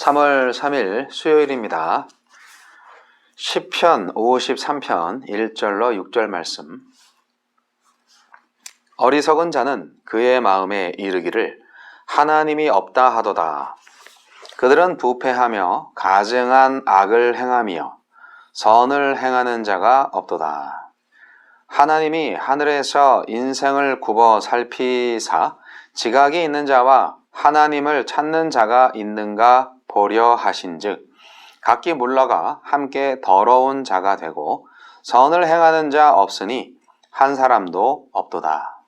3월 3일 수요일입니다. 시편 53편 1절로 6절 말씀. 어리석은 자는 그의 마음에 이르기를 하나님이 없다 하도다. 그들은 부패하며 가증한 악을 행하며 선을 행하는 자가 없도다. 하나님이 하늘에서 인생을 굽어 살피사 지각이 있는 자와 하나님을 찾는 자가 있는가 보려 하신즉 각기 물러가 함께 더러운 자가 되고 선을 행하는 자 없으니 한 사람도 없도다.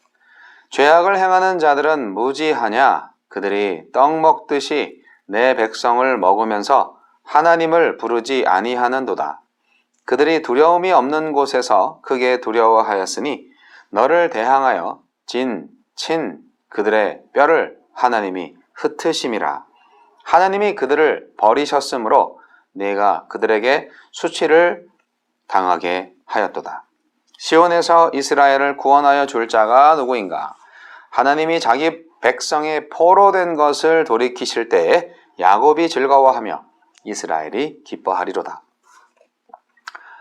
죄악을 행하는 자들은 무지하냐? 그들이 떡 먹듯이 내 백성을 먹으면서 하나님을 부르지 아니하는도다. 그들이 두려움이 없는 곳에서 크게 두려워하였으니 너를 대항하여 친 그들의 뼈를 하나님이 흩으심이라. 하나님이 그들을 버리셨으므로 네가 그들에게 수치를 당하게 하였도다. 시온에서 이스라엘을 구원하여 줄 자가 누구인가? 하나님이 자기 백성의 포로된 것을 돌이키실 때에 야곱이 즐거워하며 이스라엘이 기뻐하리로다.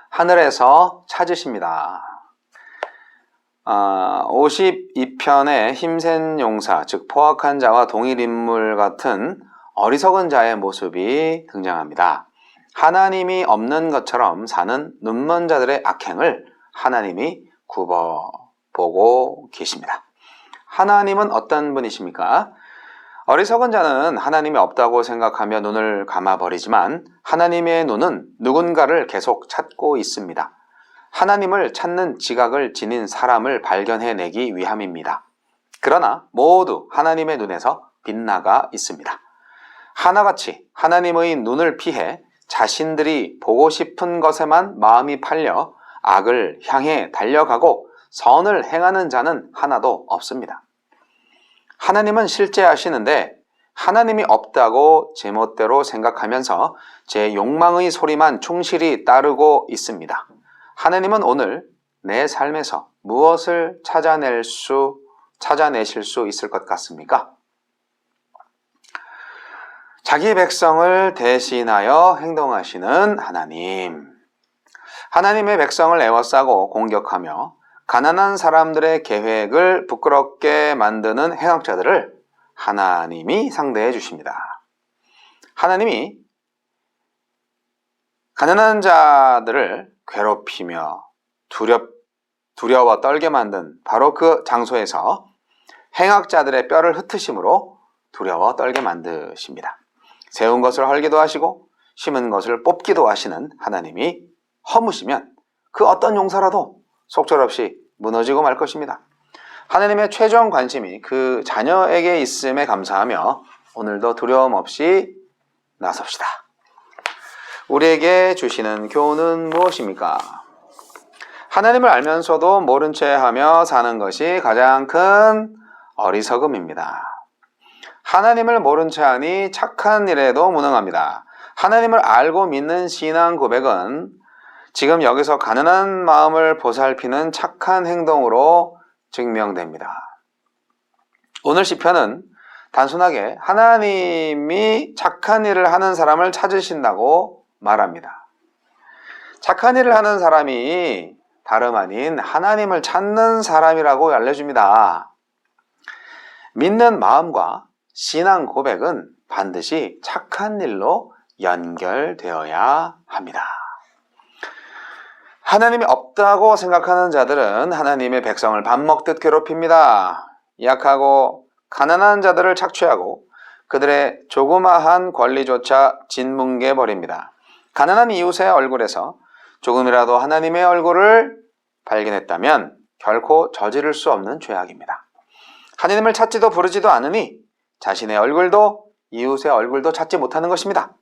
하늘에서 찾으십니다. 52편의 힘센 용사, 즉 포악한 자와 동일 인물 같은 어리석은 자의 모습이 등장합니다. 하나님이 없는 것처럼 사는 눈먼 자들의 악행을 하나님이 굽어보고 계십니다. 하나님은 어떤 분이십니까? 어리석은 자는 하나님이 없다고 생각하며 눈을 감아버리지만 하나님의 눈은 누군가를 계속 찾고 있습니다. 하나님을 찾는 지각을 지닌 사람을 발견해내기 위함입니다. 그러나 모두 하나님의 눈에서 빗나가 있습니다. 하나같이 하나님의 눈을 피해 자신들이 보고 싶은 것에만 마음이 팔려 악을 향해 달려가고 선을 행하는 자는 하나도 없습니다. 하나님은 실제하시는데 하나님이 없다고 제멋대로 생각하면서 제 욕망의 소리만 충실히 따르고 있습니다. 하나님은 오늘 내 삶에서 무엇을 찾아내실 수 있을 것 같습니까? 자기 백성을 대신하여 행동하시는 하나님. 하나님의 백성을 애워싸고 공격하며 가난한 사람들의 계획을 부끄럽게 만드는 행악자들을 하나님이 상대해 주십니다. 하나님이 가난한 자들을 괴롭히며 두려워 떨게 만든 바로 그 장소에서 행악자들의 뼈를 흩으심으로 두려워 떨게 만드십니다. 세운 것을 헐기도 하시고 심은 것을 뽑기도 하시는 하나님이 허무시면 그 어떤 용사라도 속절없이 무너지고 말 것입니다. 하나님의 최종 관심이 그 자녀에게 있음에 감사하며 오늘도 두려움 없이 나섭시다. 우리에게 주시는 교훈은 무엇입니까? 하나님을 알면서도 모른 채 하며 사는 것이 가장 큰 어리석음입니다. 하나님을 모른 채 하니 착한 일에도 무능합니다. 하나님을 알고 믿는 신앙 고백은 지금 여기서 가난한 마음을 보살피는 착한 행동으로 증명됩니다. 오늘 시편은 단순하게 하나님이 착한 일을 하는 사람을 찾으신다고 말합니다. 착한 일을 하는 사람이 다름 아닌 하나님을 찾는 사람이라고 알려줍니다. 믿는 마음과 신앙 고백은 반드시 착한 일로 연결되어야 합니다. 하나님이 없다고 생각하는 자들은 하나님의 백성을 밥 먹듯 괴롭힙니다. 약하고 가난한 자들을 착취하고 그들의 조그마한 권리조차 짓뭉개 버립니다. 가난한 이웃의 얼굴에서 조금이라도 하나님의 얼굴을 발견했다면 결코 저지를 수 없는 죄악입니다. 하나님을 찾지도 부르지도 않으니 자신의 얼굴도 이웃의 얼굴도 찾지 못하는 것입니다.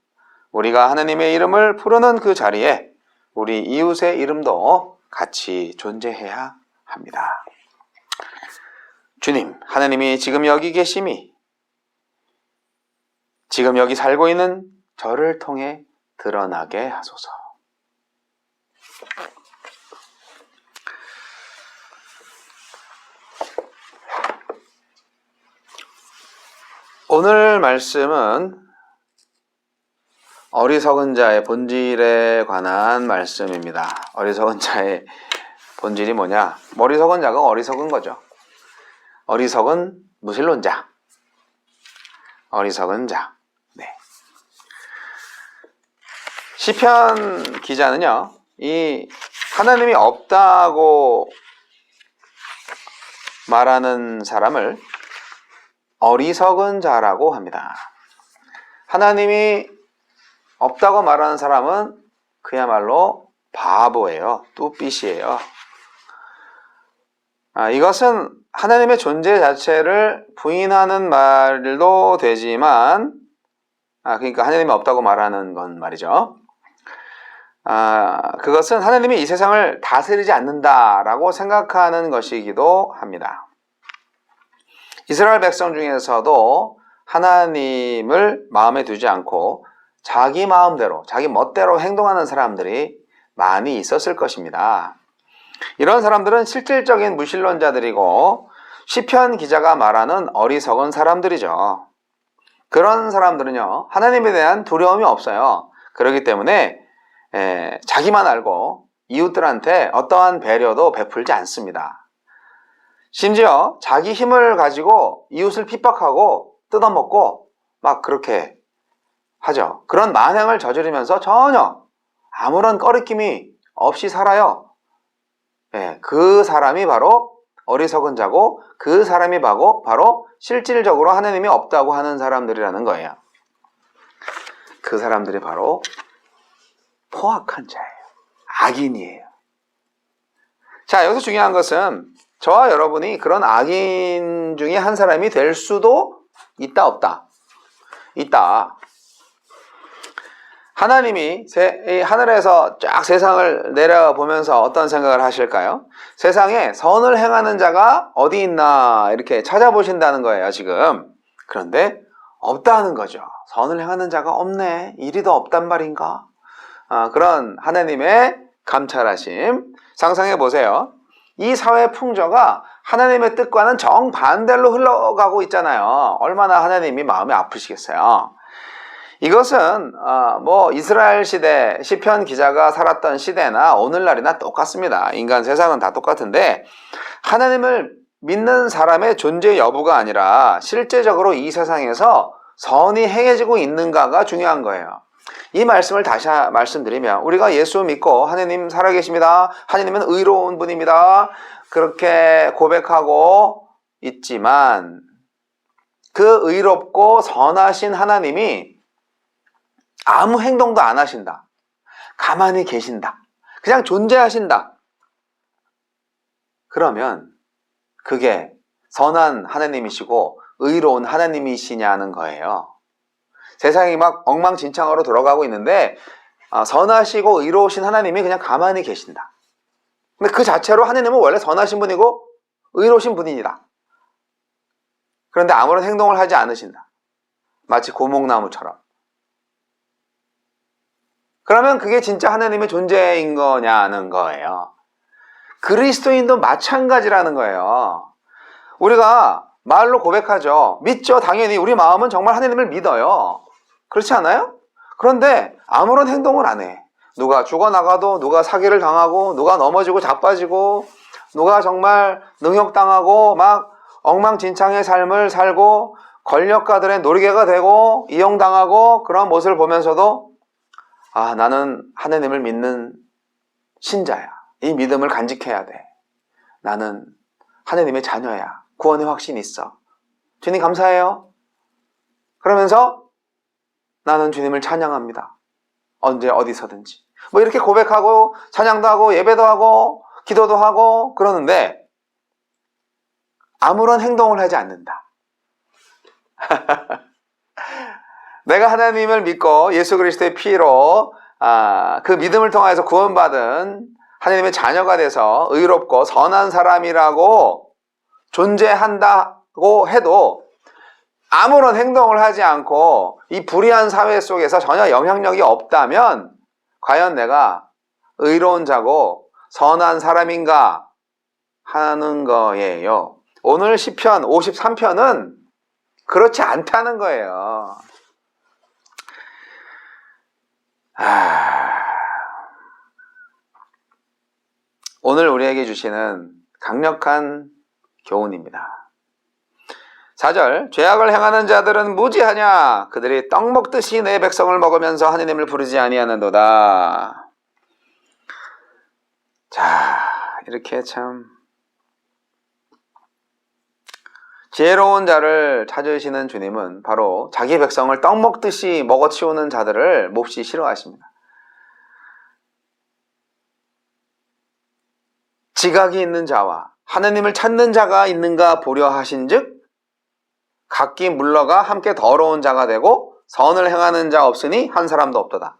우리가 하나님의 이름을 부르는 그 자리에 우리 이웃의 이름도 같이 존재해야 합니다. 주님, 하나님이 지금 여기 계심이 지금 여기 살고 있는 저를 통해 드러나게 하소서. 오늘 말씀은 어리석은 자의 본질에 관한 말씀입니다. 어리석은 자의 본질이 뭐냐? 어리석은 자가 어리석은 거죠. 어리석은 무신론자. 어리석은 자. 네. 시편 기자는요, 이 하나님이 없다고 말하는 사람을 어리석은 자라고 합니다. 하나님이 없다고 말하는 사람은 그야말로 바보예요. 뚜삐시예요. 이것은 하나님의 존재 자체를 부인하는 말도 되지만, 그러니까 하나님이 없다고 말하는 건 말이죠. 그것은 하나님이 이 세상을 다스리지 않는다라고 생각하는 것이기도 합니다. 이스라엘 백성 중에서도 하나님을 마음에 두지 않고 자기 마음대로, 자기 멋대로 행동하는 사람들이 많이 있었을 것입니다. 이런 사람들은 실질적인 무신론자들이고 시편 기자가 말하는 어리석은 사람들이죠. 그런 사람들은요, 하나님에 대한 두려움이 없어요. 그렇기 때문에 자기만 알고 이웃들한테 어떠한 배려도 베풀지 않습니다. 심지어 자기 힘을 가지고 이웃을 핍박하고 뜯어먹고 막 그렇게 하죠. 그런 만행을 저지르면서 전혀 아무런 꺼리낌이 없이 살아요. 그 사람이 바로 어리석은 자고 그 사람이 바로 실질적으로 하나님이 없다고 하는 사람들이라는 거예요. 그 사람들이 바로 포악한 자예요. 악인이에요. 자, 여기서 중요한 것은 저와 여러분이 그런 악인 중에 한 사람이 될 수도 있다, 없다? 있다. 하나님이 하늘에서 쫙 세상을 내려보면서 어떤 생각을 하실까요? 세상에 선을 행하는 자가 어디 있나 이렇게 찾아보신다는 거예요, 지금. 그런데 없다는 거죠. 선을 행하는 자가 없네. 이리도 없단 말인가? 그런 하나님의 감찰하심. 상상해 보세요. 이 사회 풍조가 하나님의 뜻과는 정반대로 흘러가고 있잖아요. 얼마나 하나님이 마음이 아프시겠어요. 이것은 이스라엘 시대 시편 기자가 살았던 시대나 오늘날이나 똑같습니다. 인간 세상은 다 똑같은데 하나님을 믿는 사람의 존재 여부가 아니라 실제적으로 이 세상에서 선이 행해지고 있는가가 중요한 거예요. 이 말씀을 다시 말씀드리면 우리가 예수 믿고 하나님 살아계십니다. 하나님은 의로운 분입니다. 그렇게 고백하고 있지만 그 의롭고 선하신 하나님이 아무 행동도 안 하신다. 가만히 계신다. 그냥 존재하신다. 그러면 그게 선한 하나님이시고 의로운 하나님이시냐는 거예요. 세상이 막 엉망진창으로 돌아가고 있는데 선하시고 의로우신 하나님이 그냥 가만히 계신다. 근데 그 자체로 하나님은 원래 선하신 분이고 의로우신 분이다. 그런데 아무런 행동을 하지 않으신다. 마치 고목나무처럼. 그러면 그게 진짜 하나님의 존재인 거냐는 거예요. 그리스도인도 마찬가지라는 거예요. 우리가 말로 고백하죠. 믿죠. 당연히 우리 마음은 정말 하나님을 믿어요. 그렇지 않아요? 그런데 아무런 행동을 안 해. 누가 죽어나가도, 누가 사기를 당하고, 누가 넘어지고 자빠지고, 누가 정말 능욕당하고 막 엉망진창의 삶을 살고 권력가들의 놀개가 되고 이용당하고 그런 모습을 보면서도 나는 하나님을 믿는 신자야. 이 믿음을 간직해야 돼. 나는 하나님의 자녀야. 구원의 확신이 있어. 주님 감사해요. 그러면서 나는 주님을 찬양합니다. 언제 어디서든지. 이렇게 고백하고 찬양도 하고 예배도 하고 기도도 하고 그러는데 아무런 행동을 하지 않는다. 내가 하나님을 믿고 예수 그리스도의 피로 그 믿음을 통해서 구원받은 하나님의 자녀가 돼서 의롭고 선한 사람이라고 존재한다고 해도 아무런 행동을 하지 않고 이 불의한 사회 속에서 전혀 영향력이 없다면 과연 내가 의로운 자고 선한 사람인가 하는 거예요. 오늘 시편 53편은 그렇지 않다는 거예요. 오늘 우리에게 주시는 강력한 교훈입니다. 4절, 죄악을 행하는 자들은 무지하냐? 그들이 떡 먹듯이 내 백성을 먹으면서 하느님을 부르지 아니하는도다. 자, 이렇게 참 지혜로운 자를 찾으시는 주님은 바로 자기 백성을 떡 먹듯이 먹어치우는 자들을 몹시 싫어하십니다. 지각이 있는 자와 하느님을 찾는 자가 있는가 보려 하신즉 각기 물러가 함께 더러운 자가 되고 선을 행하는 자 없으니 한 사람도 없도다.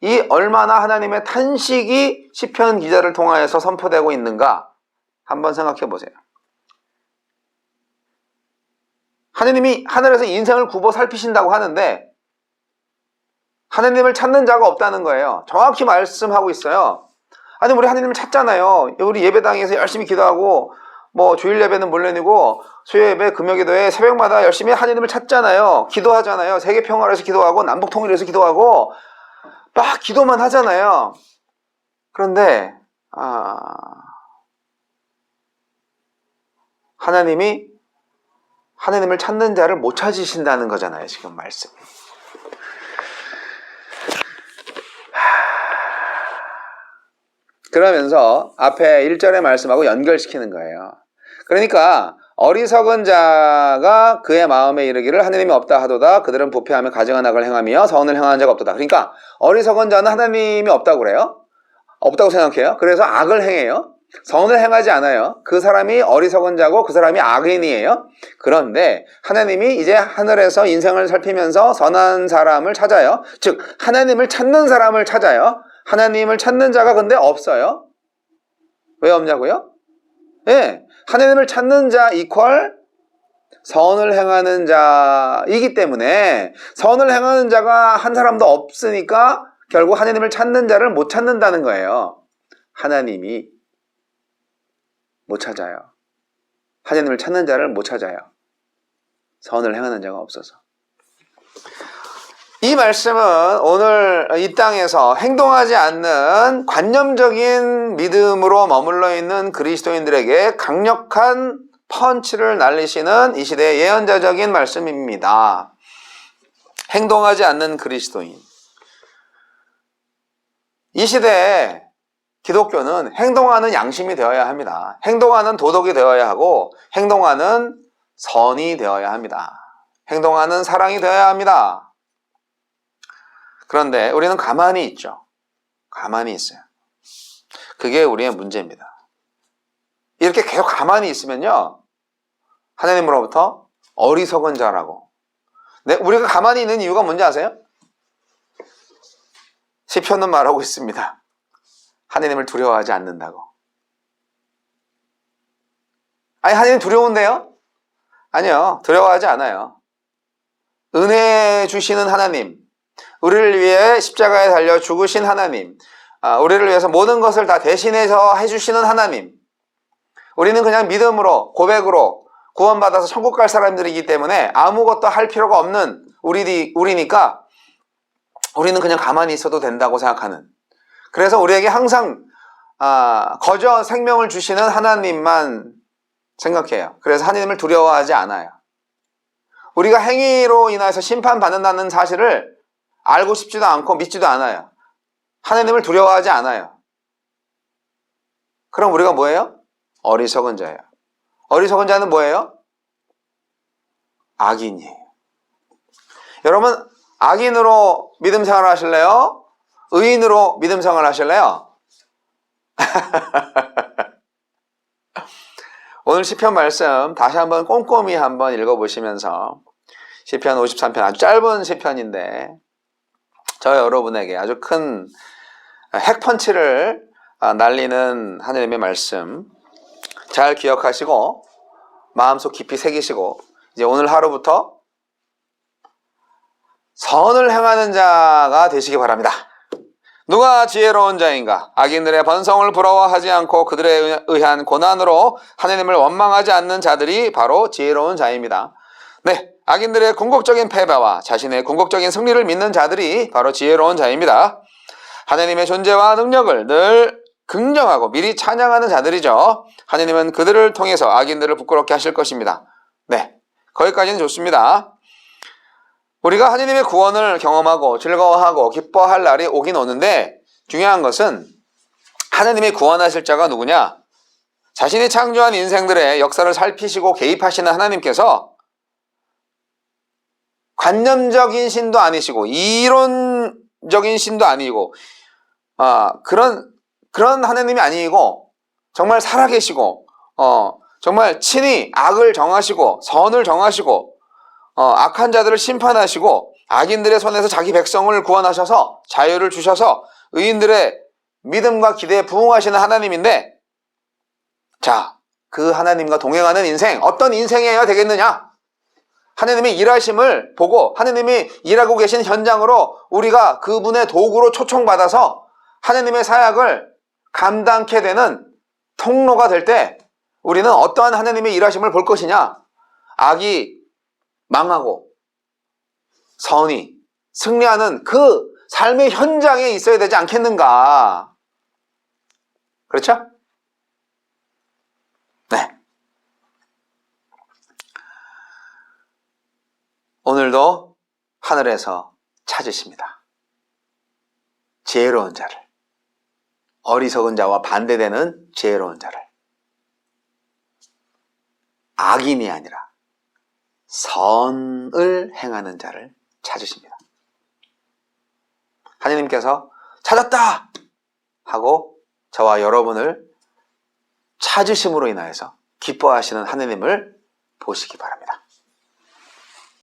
이 얼마나 하나님의 탄식이 시편 기자를 통하여서 선포되고 있는가 한번 생각해 보세요. 하느님이 하늘에서 인생을 굽어 살피신다고 하는데 하느님을 찾는 자가 없다는 거예요. 정확히 말씀하고 있어요. 아니, 우리 하느님을 찾잖아요. 우리 예배당에서 열심히 기도하고 주일 예배는 물론이고 수요 예배, 금요 기도회 새벽마다 열심히 하느님을 찾잖아요. 기도하잖아요. 세계 평화를 위해서 기도하고 남북 통일을 위해서 기도하고 막 기도만 하잖아요. 그런데 하나님을 찾는 자를 못 찾으신다는 거잖아요. 지금 말씀이. 그러면서 앞에 1절의 말씀하고 연결시키는 거예요. 그러니까 어리석은 자가 그의 마음에 이르기를 하느님이 없다 하도다. 그들은 부패하며 가증한 악을 행하며 선을 행하는 자가 없도다. 그러니까 어리석은 자는 하나님이 없다고 그래요. 없다고 생각해요. 그래서 악을 행해요. 선을 행하지 않아요. 그 사람이 어리석은 자고 그 사람이 악인이에요. 그런데 하나님이 이제 하늘에서 인생을 살피면서 선한 사람을 찾아요. 즉 하나님을 찾는 사람을 찾아요. 하나님을 찾는 자가 근데 없어요. 왜 없냐고요? 네, 하나님을 찾는 자 이퀄 선을 행하는 자이기 때문에 선을 행하는 자가 한 사람도 없으니까 결국 하나님을 찾는 자를 못 찾는다는 거예요. 하나님이 못 찾아요. 하나님을 찾는 자를 못 찾아요. 선을 행하는 자가 없어서. 이 말씀은 오늘 이 땅에서 행동하지 않는 관념적인 믿음으로 머물러 있는 그리스도인들에게 강력한 펀치를 날리시는 이 시대의 예언자적인 말씀입니다. 행동하지 않는 그리스도인. 이 시대에 기독교는 행동하는 양심이 되어야 합니다. 행동하는 도덕이 되어야 하고 행동하는 선이 되어야 합니다. 행동하는 사랑이 되어야 합니다. 그런데 우리는 가만히 있죠. 가만히 있어요. 그게 우리의 문제입니다. 이렇게 계속 가만히 있으면요, 하나님으로부터 어리석은 자라고. 네, 우리가 가만히 있는 이유가 뭔지 아세요? 시편은 말하고 있습니다. 하나님을 두려워하지 않는다고. 아니, 하나님 두려운데요? 아니요, 두려워하지 않아요. 은혜 주시는 하나님, 우리를 위해 십자가에 달려 죽으신 하나님, 우리를 위해서 모든 것을 다 대신해서 해주시는 하나님. 우리는 그냥 믿음으로, 고백으로 구원받아서 천국 갈 사람들이기 때문에 아무것도 할 필요가 없는 우리니까 우리는 그냥 가만히 있어도 된다고 생각하는. 그래서 우리에게 항상 거저 생명을 주시는 하나님만 생각해요. 그래서 하나님을 두려워하지 않아요. 우리가 행위로 인해서 심판받는다는 사실을 알고 싶지도 않고 믿지도 않아요. 하나님을 두려워하지 않아요. 그럼 우리가 뭐예요? 어리석은 자예요. 어리석은 자는 뭐예요? 악인이에요. 여러분, 악인으로 믿음 생활 하실래요? 의인으로 믿음 생활 하실래요? 오늘 시편 말씀 다시 한번 꼼꼼히 한번 읽어보시면서 시편 53편 아주 짧은 시편인데 저 여러분에게 아주 큰 핵펀치를 날리는 하나님의 말씀 잘 기억하시고 마음속 깊이 새기시고 이제 오늘 하루부터 선을 행하는 자가 되시기 바랍니다. 누가 지혜로운 자인가? 악인들의 번성을 부러워하지 않고 그들에 의한 고난으로 하나님을 원망하지 않는 자들이 바로 지혜로운 자입니다. 네, 악인들의 궁극적인 패배와 자신의 궁극적인 승리를 믿는 자들이 바로 지혜로운 자입니다. 하느님의 존재와 능력을 늘 긍정하고 미리 찬양하는 자들이죠. 하느님은 그들을 통해서 악인들을 부끄럽게 하실 것입니다. 네, 거기까지는 좋습니다. 우리가 하느님의 구원을 경험하고 즐거워하고 기뻐할 날이 오긴 오는데 중요한 것은 하느님의 구원하실 자가 누구냐? 자신이 창조한 인생들의 역사를 살피시고 개입하시는 하나님께서 관념적인 신도 아니시고 이론적인 신도 아니고 그런 하나님이 아니고 정말 살아계시고 정말 친히 악을 정하시고 선을 정하시고 악한 자들을 심판하시고 악인들의 손에서 자기 백성을 구원하셔서 자유를 주셔서 의인들의 믿음과 기대에 부응하시는 하나님인데, 자, 그 하나님과 동행하는 인생, 어떤 인생이어야 되겠느냐? 하나님의 일하심을 보고 하나님이 일하고 계신 현장으로 우리가 그분의 도구로 초청받아서 하나님의 사역을 감당케 되는 통로가 될 때 우리는 어떠한 하나님의 일하심을 볼 것이냐? 악이 망하고 선이 승리하는 그 삶의 현장에 있어야 되지 않겠는가? 그렇죠? 네. 오늘도 하늘에서 찾으십니다. 지혜로운 자를, 어리석은 자와 반대되는 지혜로운 자를, 악인이 아니라 선을 행하는 자를 찾으십니다. 하나님께서 찾았다! 하고 저와 여러분을 찾으심으로 인하여서 기뻐하시는 하나님을 보시기 바랍니다.